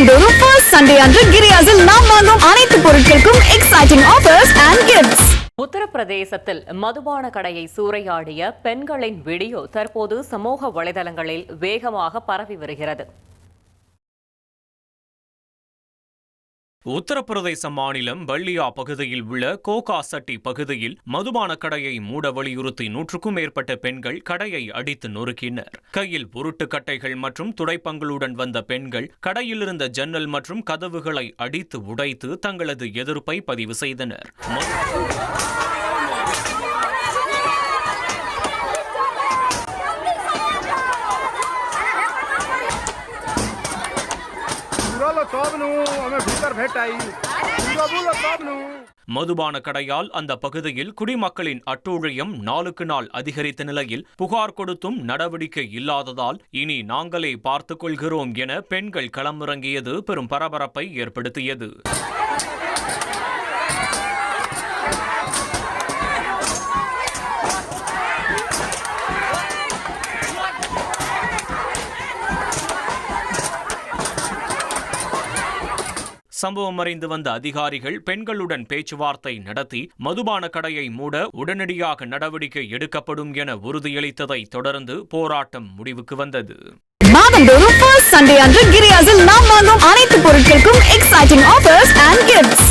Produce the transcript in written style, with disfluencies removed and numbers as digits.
மாதந்தோறும் first Sunday அன்று கிரியாஸில் நாம் வாங்கும் அனைத்து பொருட்களுக்கும் எக்ஸைட்டிங் ஆஃபர்ஸ் அண்ட் கிஃப்ட்ஸ். உத்தரப்பிரதேசத்தில் மதுபான கடையை சூறையாடிய பெண்களின் வீடியோ தற்போது சமூக வலைதளங்களில் வேகமாக பரவி வருகிறது. உத்தரப்பிரதேச மாநிலம் பல்லியா பகுதியில் உள்ள கோகாசட்டி பகுதியில் மதுபான கடையை மூட வலியுறுத்தி 100க்கும் மேற்பட்ட பெண்கள் கடையை அடித்து நொறுக்கினர். கையில் உருட்டுக்கட்டைகள் மற்றும் துடைப்பங்களுடன் வந்த பெண்கள் கடையிலிருந்த ஜன்னல் மற்றும் கதவுகளை அடித்து உடைத்து தங்களது எதிர்ப்பை பதிவு செய்தனர். மதுபான கடையால் அந்த பகுதியில் குடிமக்களின் அட்டூழியம் நாளுக்கு நாள் அதிகரித்த நிலையில் புகார் கொடுத்தும் நடவடிக்கை இல்லாததால் இனி நாங்களே பார்த்துக் கொள்கிறோம் என பெண்கள் களமிறங்கியது பெரும் பரபரப்பை ஏற்படுத்தியது. சம்பவம் அறிந்து வந்த அதிகாரிகள் பெண்களுடன் பேச்சுவார்த்தை நடத்தி மதுபான கடையை மூட உடனடியாக நடவடிக்கை எடுக்கப்படும் என உறுதியளித்ததை தொடர்ந்து போராட்டம் முடிவுக்கு வந்தது. மாதந்தோறும் ஃபர்ஸ்ட் சண்டே அன்று கிரியாஸில் நாம் வாங்கும் அனைத்து பொருட்களுக்கும் எக்ஸைட்டிங் ஆஃபர்ஸ் அண்ட் கிஃப்ட்ஸ்.